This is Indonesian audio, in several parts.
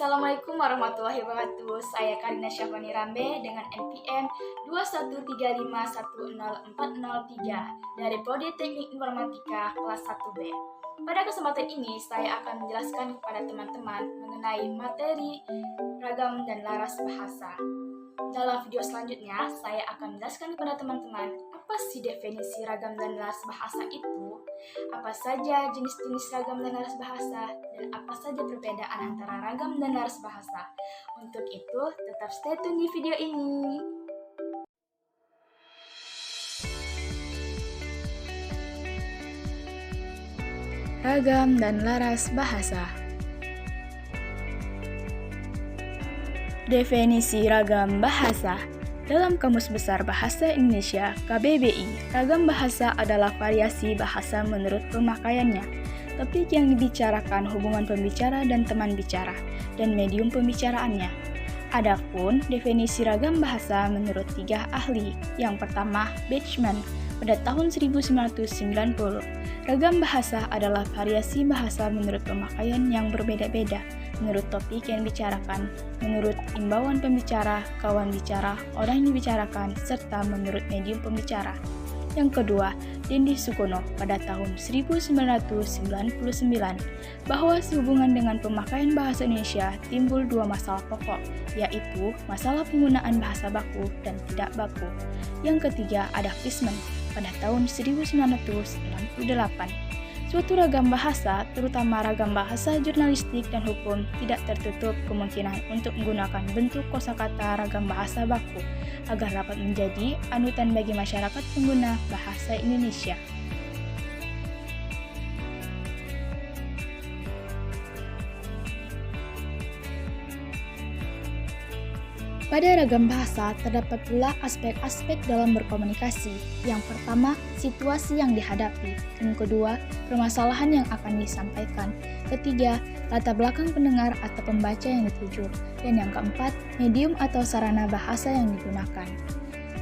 Assalamualaikum warahmatullahi wabarakatuh. Saya Karina Syafani Rambe dengan NPM 213510403 dari Prodi Teknik Informatika kelas 1B. Pada kesempatan ini, saya akan menjelaskan kepada teman-teman mengenai materi ragam dan laras bahasa. Dalam video selanjutnya, saya akan menjelaskan kepada teman-teman apa sih definisi ragam dan laras bahasa itu, apa saja jenis-jenis ragam dan laras bahasa, dan apa saja perbedaan antara ragam dan laras bahasa. Untuk itu, tetap stay tune di video ini. Ragam dan laras bahasa. Definisi ragam bahasa. Dalam Kamus Besar Bahasa Indonesia KBBI, ragam bahasa adalah variasi bahasa menurut pemakaiannya. Topik yang dibicarakan hubungan pembicara dan teman bicara, dan medium pembicaraannya. Adapun definisi ragam bahasa menurut 3 ahli. Yang pertama, Bachmann pada tahun 1990. Ragam bahasa adalah variasi bahasa menurut pemakaian yang berbeda-beda, menurut topik yang dibicarakan, menurut imbauan pembicara, kawan bicara, orang yang dibicarakan, serta menurut medium pembicara. Yang kedua, Dendi Sukono pada tahun 1999, bahwa sehubungan dengan pemakaian bahasa Indonesia timbul 2 masalah pokok, yaitu masalah penggunaan bahasa baku dan tidak baku. Yang ketiga, ada Fishman pada tahun 1998. Suatu ragam bahasa, terutama ragam bahasa jurnalistik dan hukum, tidak tertutup kemungkinan untuk menggunakan bentuk kosakata ragam bahasa baku agar dapat menjadi anutan bagi masyarakat pengguna bahasa Indonesia. Pada ragam bahasa, terdapat pula aspek-aspek dalam berkomunikasi. Yang pertama, situasi yang dihadapi. Yang kedua, permasalahan yang akan disampaikan. Ketiga, latar belakang pendengar atau pembaca yang dituju. Dan yang keempat, medium atau sarana bahasa yang digunakan.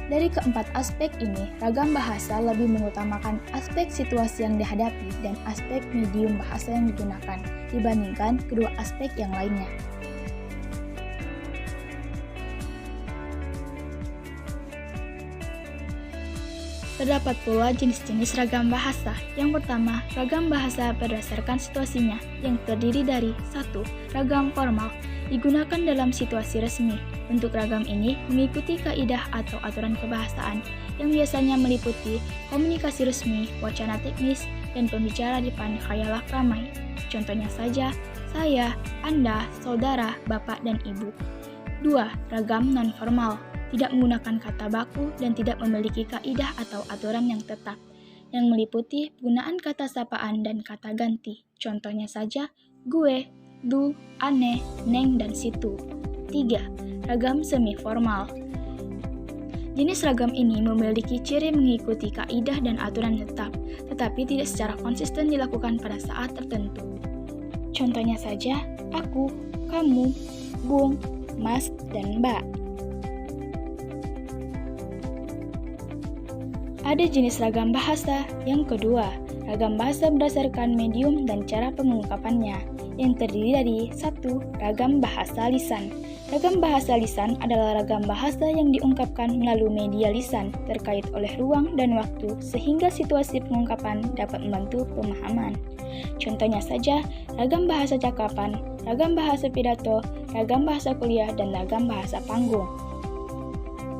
Dari keempat aspek ini, ragam bahasa lebih mengutamakan aspek situasi yang dihadapi dan aspek medium bahasa yang digunakan dibandingkan kedua aspek yang lainnya. Terdapat pula jenis-jenis ragam bahasa. Yang pertama, ragam bahasa berdasarkan situasinya, yang terdiri dari 1. Ragam formal, digunakan dalam situasi resmi. Bentuk ragam ini mengikuti kaidah atau aturan kebahasaan, yang biasanya meliputi komunikasi resmi, wacana teknis, dan pembicara di depan khayalak ramai. Contohnya saja, saya, Anda, saudara, bapak, dan ibu. 2. Ragam non-formal, tidak menggunakan kata baku dan tidak memiliki kaidah atau aturan yang tetap, yang meliputi penggunaan kata sapaan dan kata ganti. Contohnya saja, gue, lu, ane, neng, dan situ. 3. Ragam semi-formal. Jenis ragam ini memiliki ciri mengikuti kaidah dan aturan tetap, tetapi tidak secara konsisten dilakukan pada saat tertentu. Contohnya saja, aku, kamu, bung, mas, dan mbak. Ada jenis ragam bahasa. Yang kedua, ragam bahasa berdasarkan medium dan cara pengungkapannya, yang terdiri dari 1. Ragam bahasa lisan. Ragam bahasa lisan adalah ragam bahasa yang diungkapkan melalui media lisan terkait oleh ruang dan waktu sehingga situasi pengungkapan dapat membantu pemahaman. Contohnya saja, ragam bahasa cakapan, ragam bahasa pidato, ragam bahasa kuliah, dan ragam bahasa panggung.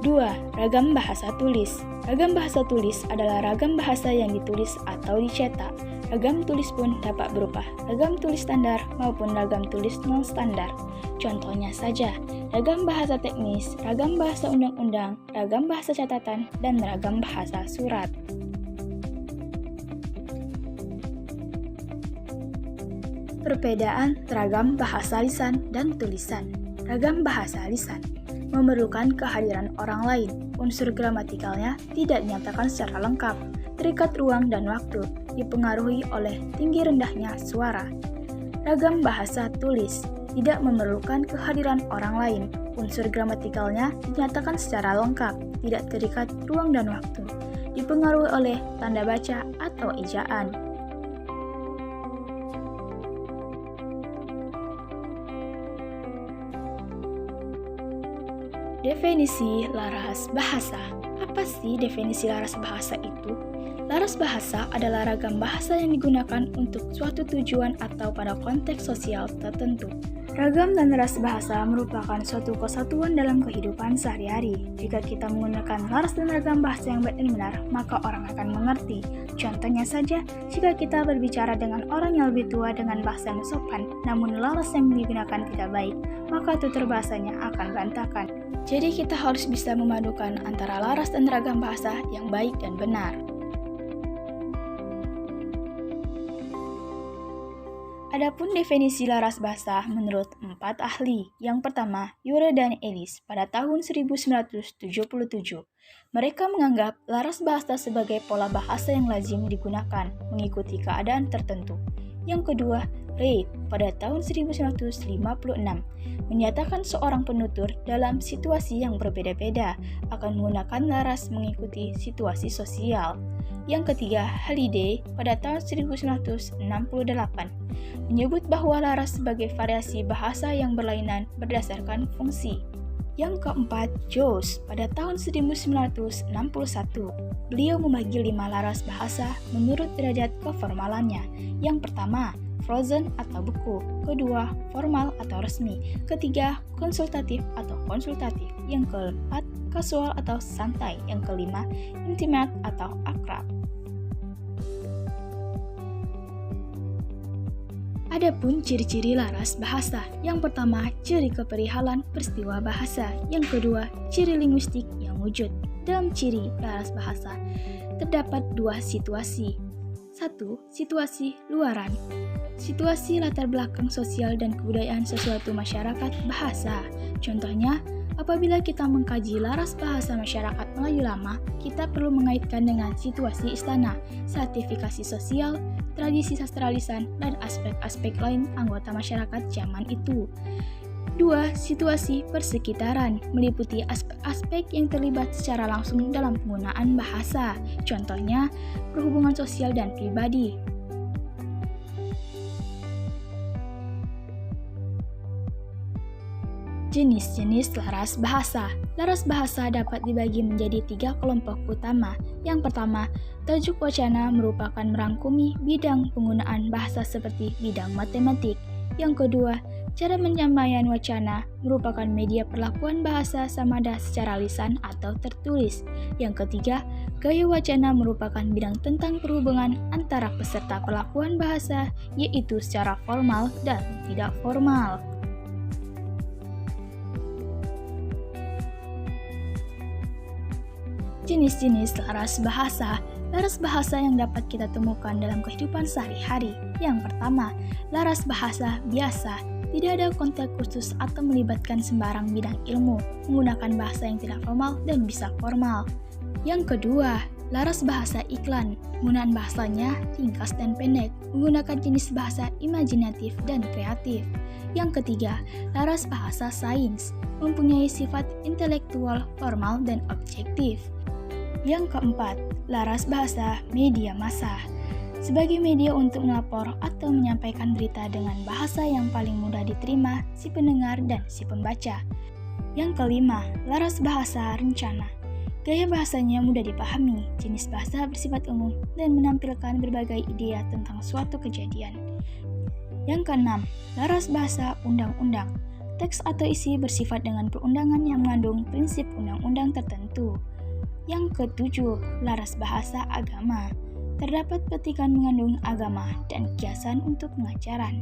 2. Ragam bahasa tulis. Ragam bahasa tulis adalah ragam bahasa yang ditulis atau dicetak. Ragam tulis pun dapat berupa ragam tulis standar maupun ragam tulis non-standar. Contohnya saja, ragam bahasa teknis, ragam bahasa undang-undang, ragam bahasa catatan, dan ragam bahasa surat. Perbedaan ragam bahasa lisan dan tulisan. Ragam bahasa lisan memerlukan kehadiran orang lain. Unsur gramatikalnya tidak dinyatakan secara lengkap, terikat ruang dan waktu, dipengaruhi oleh tinggi rendahnya suara. Ragam bahasa tulis tidak memerlukan kehadiran orang lain. Unsur gramatikalnya dinyatakan secara lengkap, tidak terikat ruang dan waktu, dipengaruhi oleh tanda baca atau ejaan. Definisi laras bahasa. Apa sih definisi laras bahasa itu? Laras bahasa adalah ragam bahasa yang digunakan untuk suatu tujuan atau pada konteks sosial tertentu. Ragam dan laras bahasa merupakan suatu kesatuan dalam kehidupan sehari-hari. Jika kita menggunakan laras dan ragam bahasa yang benar, maka orang akan mengerti. Contohnya saja, jika kita berbicara dengan orang yang lebih tua dengan bahasa yang sopan, namun laras yang digunakan tidak baik, maka tutur bahasanya akan berantakan. Jadi kita harus bisa memadukan antara laras dan ragam bahasa yang baik dan benar. Adapun definisi laras bahasa menurut 4 ahli. Yang pertama, Yure dan Ellis pada tahun 1977. Mereka menganggap laras bahasa sebagai pola bahasa yang lazim digunakan mengikuti keadaan tertentu. Yang kedua, Reid pada tahun 1956 menyatakan seorang penutur dalam situasi yang berbeda-beda akan menggunakan laras mengikuti situasi sosial. Yang ketiga, Halliday pada tahun 1968 menyebut bahwa laras sebagai variasi bahasa yang berlainan berdasarkan fungsi. Yang keempat, Jones pada tahun 1961. Beliau membagi 5 laras bahasa menurut derajat keformalannya. Yang pertama, frozen atau beku. Kedua, formal atau resmi. Ketiga, konsultatif atau konsultatif. Yang keempat, kasual atau santai. Yang kelima, intimate atau akrab. Adapun ciri-ciri laras bahasa. Yang pertama, ciri keperihalan peristiwa bahasa. Yang kedua, ciri linguistik yang wujud. Dalam ciri laras bahasa, terdapat 2 situasi. 1. Situasi luaran. Situasi latar belakang sosial dan kebudayaan sesuatu masyarakat bahasa. Contohnya, apabila kita mengkaji laras bahasa masyarakat Melayu lama, kita perlu mengaitkan dengan situasi istana, stratifikasi sosial, tradisi sastra lisan, dan aspek-aspek lain anggota masyarakat zaman itu. 2. Situasi persekitaran, meliputi aspek-aspek yang terlibat secara langsung dalam penggunaan bahasa. Contohnya, perhubungan sosial dan pribadi. Jenis-jenis laras bahasa. Laras bahasa dapat dibagi menjadi 3 kelompok utama. Yang pertama, tajuk wacana merupakan merangkumi bidang penggunaan bahasa seperti bidang matematik. Yang kedua, cara penyampaian wacana merupakan media perlakuan bahasa samada secara lisan atau tertulis. Yang ketiga, gaya wacana merupakan bidang tentang perhubungan antara peserta perlakuan bahasa, yaitu secara formal dan tidak formal. Jenis-jenis laras bahasa. Laras bahasa yang dapat kita temukan dalam kehidupan sehari-hari. Yang pertama, laras bahasa biasa. Tidak ada konteks khusus atau melibatkan sembarang bidang ilmu, menggunakan bahasa yang tidak formal dan bisa formal. Yang kedua, laras bahasa iklan. Penggunaan bahasanya ringkas dan pendek, menggunakan jenis bahasa imajinatif dan kreatif. Yang ketiga, laras bahasa sains, mempunyai sifat intelektual, formal, dan objektif. Yang keempat, laras bahasa media massa. Sebagai media untuk melapor atau menyampaikan berita dengan bahasa yang paling mudah diterima si pendengar dan si pembaca. Yang kelima, laras bahasa rencana. Gaya bahasanya mudah dipahami, jenis bahasa bersifat umum, dan menampilkan berbagai ide tentang suatu kejadian. Yang keenam, laras bahasa undang-undang. Teks atau isi bersifat dengan perundangan yang mengandung prinsip undang-undang tertentu. Yang ketujuh, laras bahasa agama. Terdapat petikan mengandung agama dan kiasan untuk pengajaran.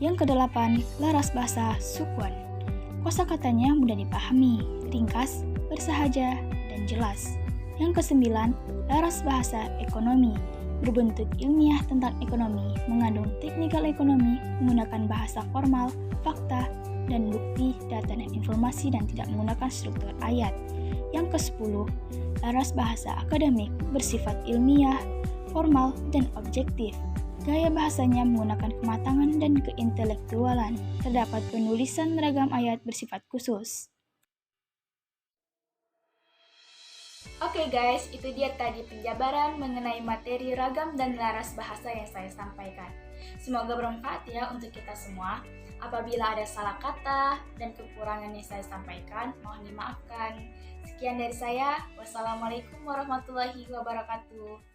Yang kedelapan, laras bahasa sukuan. Kosakatanya mudah dipahami, ringkas, bersahaja, dan jelas. Yang kesembilan, laras bahasa ekonomi. Berbentuk ilmiah tentang ekonomi, mengandung teknikal ekonomi, menggunakan bahasa formal, fakta, dan bukti, data dan informasi, dan tidak menggunakan struktur ayat. Yang ke-10, laras bahasa akademik bersifat ilmiah, formal, dan objektif. Gaya bahasanya menggunakan kematangan dan keintelektualan. Terdapat penulisan ragam ayat bersifat khusus. Oke guys, itu dia tadi penjabaran mengenai materi ragam dan laras bahasa yang saya sampaikan. Semoga bermanfaat ya untuk kita semua. Apabila ada salah kata dan kekurangan yang saya sampaikan, mohon dimaafkan. Sekian dari saya. Wassalamualaikum warahmatullahi wabarakatuh.